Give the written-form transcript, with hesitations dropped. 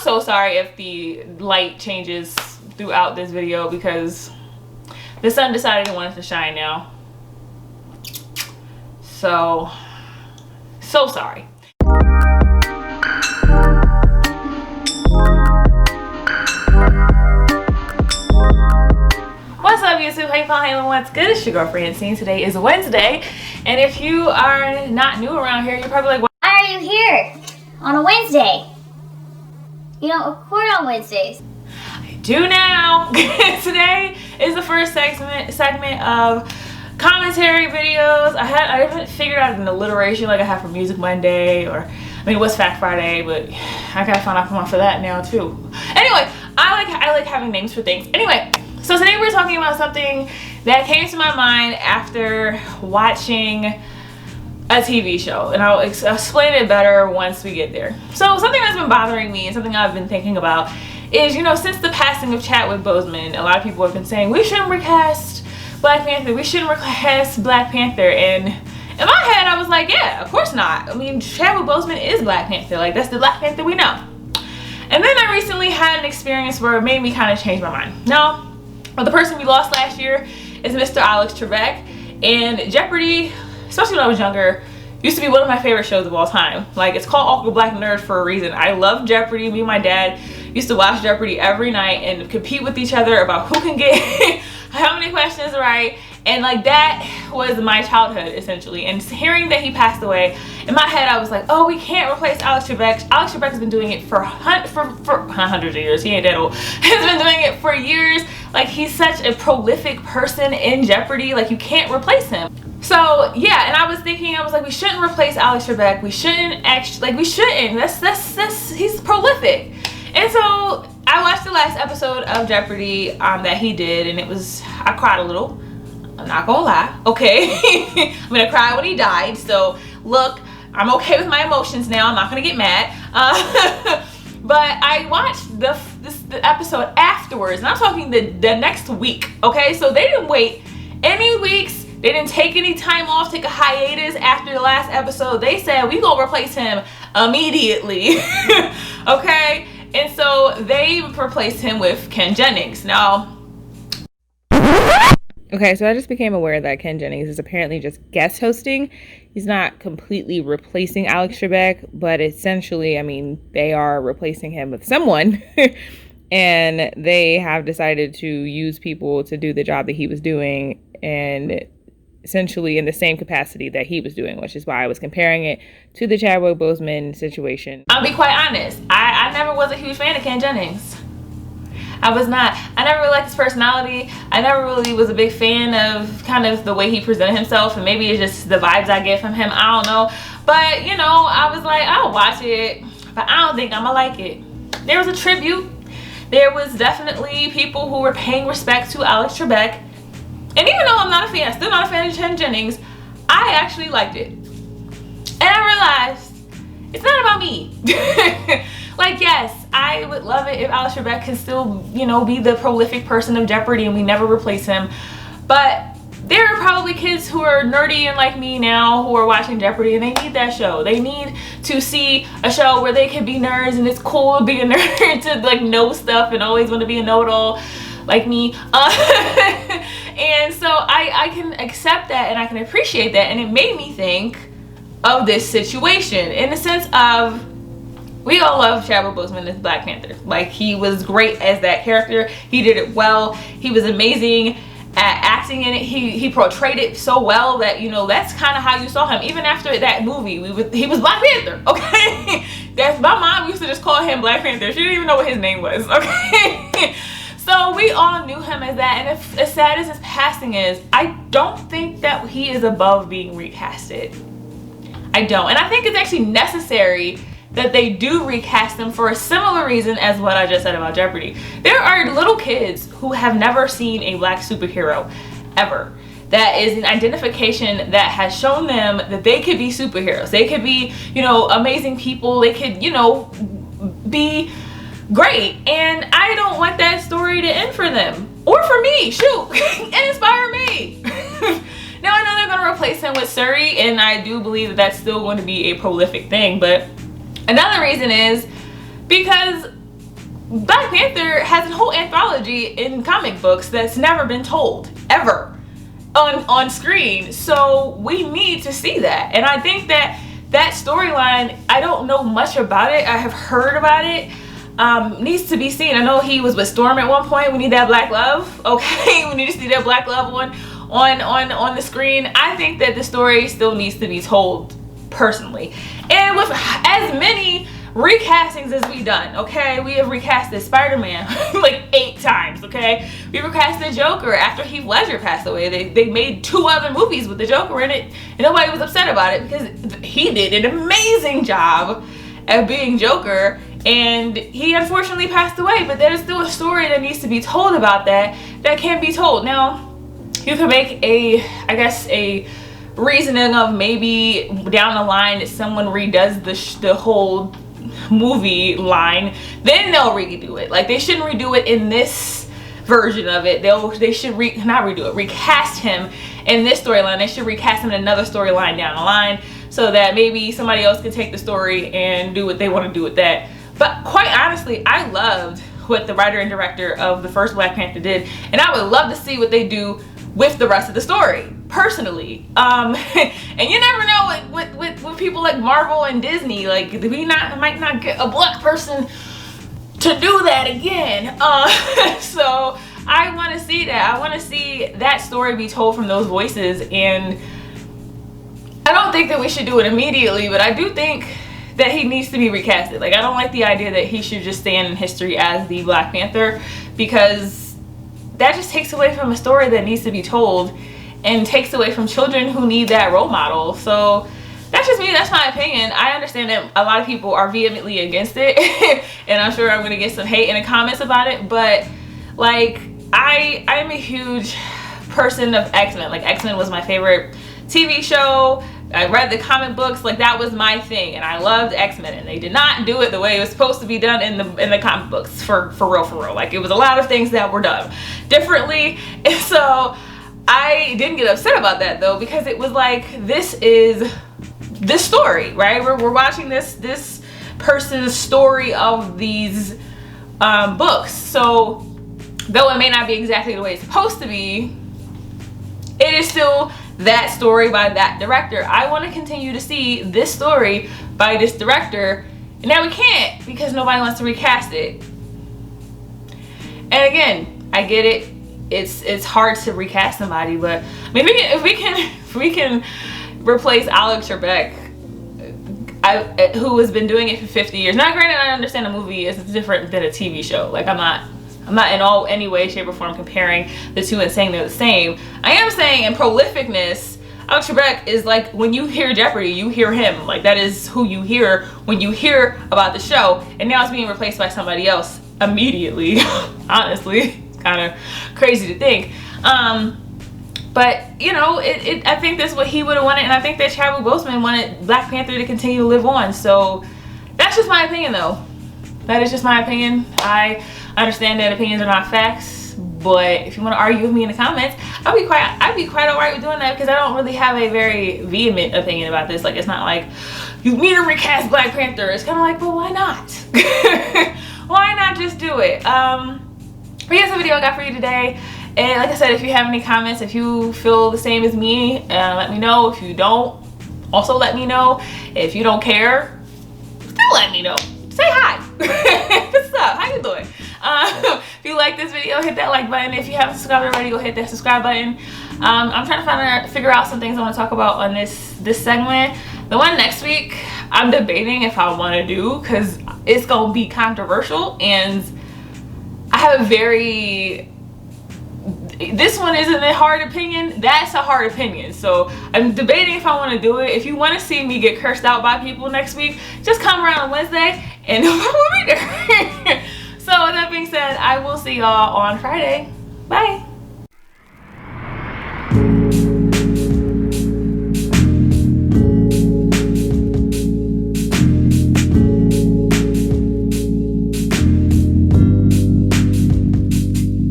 so sorry if the light changes throughout this video because the sun decided it wanted to shine now. So sorry. What's up, YouTube? Hey, fine, what's good? It's your girl Francine. Today is Wednesday, and if you are not new around here, you're probably like, why are you here on a Wednesday? You don't record on Wednesdays. I do now. Today is the first segment of commentary videos. I haven't figured out an alliteration like I have for Music Monday, or I mean, what's Fact Friday, but I gotta find out one for that now too. Anyway, I like having names for things. Anyway, so today we're talking about something that came to my mind after watching a TV show, and I'll explain it better once we get there. So something that's been bothering me and something I've been thinking about is, you know, since the passing of Chadwick Boseman, a lot of people have been saying we shouldn't recast Black Panther, we shouldn't recast Black Panther, and in my head I was like, yeah, of course not. I mean, Chadwick Boseman is Black Panther, like that's the Black Panther we know. And then I recently had an experience where it made me kind of change my mind. Now, the person we lost last year is Mr. Alex Trebek, and Jeopardy, especially when I was younger, used to be one of my favorite shows of all time. Like, it's called Awkward Black Nerd for a reason. I love Jeopardy. Me and my dad used to watch Jeopardy every night and compete with each other about who can get how many questions right. And like, that was my childhood essentially. And hearing that he passed away, in my head I was like, oh, we can't replace Alex Trebek. Alex Trebek has been doing it for hundreds of years. He ain't that old. He's been doing it for years. Like, he's such a prolific person in Jeopardy. Like, you can't replace him. So yeah, and I was thinking, I was like, we shouldn't replace Alex Trebek. We shouldn't actually, like, we shouldn't. That's he's prolific. And so I watched the last episode of Jeopardy that he did, and I cried a little. I'm not gonna lie, okay? I'm gonna cry when he died. So look, I'm okay with my emotions now. I'm not gonna get mad. But I watched the episode afterwards, and I'm talking the next week, okay? So they didn't wait any weeks. They didn't take any time off, take a hiatus after the last episode. They said, we gonna replace him immediately, okay? And so they replaced him with Ken Jennings. Now, okay, so I just became aware that Ken Jennings is apparently just guest hosting. He's not completely replacing Alex Trebek, but essentially, I mean, they are replacing him with someone. And they have decided to use people to do the job that he was doing, and essentially in the same capacity that he was doing, which is why I was comparing it to the Chadwick Boseman situation. I'll be quite honest, I never was a huge fan of Ken Jennings. I was not. I never really liked his personality. I never really was a big fan of kind of the way he presented himself, and maybe it's just the vibes I get from him, I don't know. But, you know, I was like, I'll watch it, but I don't think I'm gonna like it. There was a tribute. There was definitely people who were paying respect to Alex Trebek. And even though I'm not a fan, still not a fan of Ken Jennings, I actually liked it. And I realized it's not about me. Like, yes, I would love it if Alex Trebek could still, you know, be the prolific person of Jeopardy and we never replace him. But there are probably kids who are nerdy and like me now who are watching Jeopardy, and they need that show. They need to see a show where they can be nerds and it's cool to be a nerd, to like know stuff and always want to be a know-it-all like me. And so I can accept that and I can appreciate that, and it made me think of this situation in the sense of, we all love Chadwick Boseman as Black Panther. Like, he was great as that character. He did it well. He was amazing at acting in it. He portrayed it so well that, you know, that's kind of how you saw him. Even after that movie, he was Black Panther, okay? That's, my mom used to just call him Black Panther. She didn't even know what his name was, okay? So we all knew him as that, and as sad as his passing is, I don't think that he is above being recasted. I don't. And I think it's actually necessary that they do recast him for a similar reason as what I just said about Jeopardy. There are little kids who have never seen a Black superhero ever. That is an identification that has shown them that they could be superheroes. They could be, you know, amazing people. They could, you know, be great. And I don't want that story to end for them. Or for me, shoot, and inspire me. Now, I know they're gonna replace him with Surrey, and I do believe that that's still going to be a prolific thing, but another reason is because Black Panther has a whole anthology in comic books that's never been told, ever, on screen. So we need to see that. And I think that storyline, I don't know much about it. I have heard about it. Needs to be seen. I know he was with Storm at one point. We need that black love. Okay, we need to see that black love on the screen. I think that the story still needs to be told, personally. And with as many recastings as we've done, okay, we have recasted Spider-Man like 8 times, okay, we recasted Joker after Heath Ledger passed away. They made 2 other movies with the Joker in it, and nobody was upset about it because he did an amazing job at being Joker, and he unfortunately passed away. But there's still a story that needs to be told about that can be told. Now you can make a reasoning of maybe down the line that someone redoes the whole movie line, then they'll redo it. Like, they shouldn't redo it in this version of it. They should recast him in this storyline. They should recast him in another storyline down the line, so that maybe somebody else can take the story and do what they want to do with that. But quite honestly, I loved what the writer and director of the first Black Panther did, and I would love to see what they do with the rest of the story, personally. And you never know with people like Marvel and Disney, like, we might not get a black person to do that again. So I want to see that. I want to see that story be told from those voices, and I don't think that we should do it immediately, but I do think that he needs to be recasted. Like, I don't like the idea that he should just stand in history as the Black Panther, because that just takes away from a story that needs to be told, and takes away from children who need that role model. So that's just me. That's my opinion. I understand that a lot of people are vehemently against it and I'm sure I'm going to get some hate in the comments about it, but like, I'm a huge person of X-Men. Like, X-Men was my favorite TV show. I read the comic books, like, that was my thing, and I loved X-Men, and they did not do it the way it was supposed to be done in the comic books, for real. Like, it was a lot of things that were done differently, and so I didn't get upset about that, though, because it was like, this is this story, right? We're watching this person's story of these books. So though it may not be exactly the way it's supposed to be, it is still that story by that director. I want to continue to see this story by this director, and now we can't because nobody wants to recast it. And again, I get it. It's hard to recast somebody, but maybe if we can replace Alex Trebek, who has been doing it for 50 years. Now, granted, I understand a movie is different than a TV show. Like, I'm not in any way, shape, or form comparing the two and saying they're the same. I am saying in prolificness, Alex Trebek is like, when you hear Jeopardy, you hear him. Like, that is who you hear when you hear about the show. And now it's being replaced by somebody else immediately. Honestly, it's kind of crazy to think. But, you know, I think that's what he would have wanted, and I think that Chadwick Boseman wanted Black Panther to continue to live on. So that's just my opinion, though. That is just my opinion. I understand that opinions are not facts, but if you want to argue with me in the comments, I'd be quite alright with doing that, because I don't really have a very vehement opinion about this. Like, it's not like you need to recast Black Panther. It's kind of like, well, why not? Why not just do it? But here's the video I got for you today. And like I said, if you have any comments, if you feel the same as me, let me know. If you don't, also let me know. If you don't care, still let me know. Say hi. What's up? How you doing? If you like this video, hit that like button. If you haven't subscribed already, go hit that subscribe button. I'm trying to figure out some things I want to talk about on this segment. The one next week, I'm debating if I want to do, because it's going to be controversial, and I have a very... This one isn't a hard opinion. That's a hard opinion. So I'm debating if I want to do it. If you want to see me get cursed out by people next week, just come around on Wednesday and we'll be there. So with that being said, I will see y'all on Friday. Bye.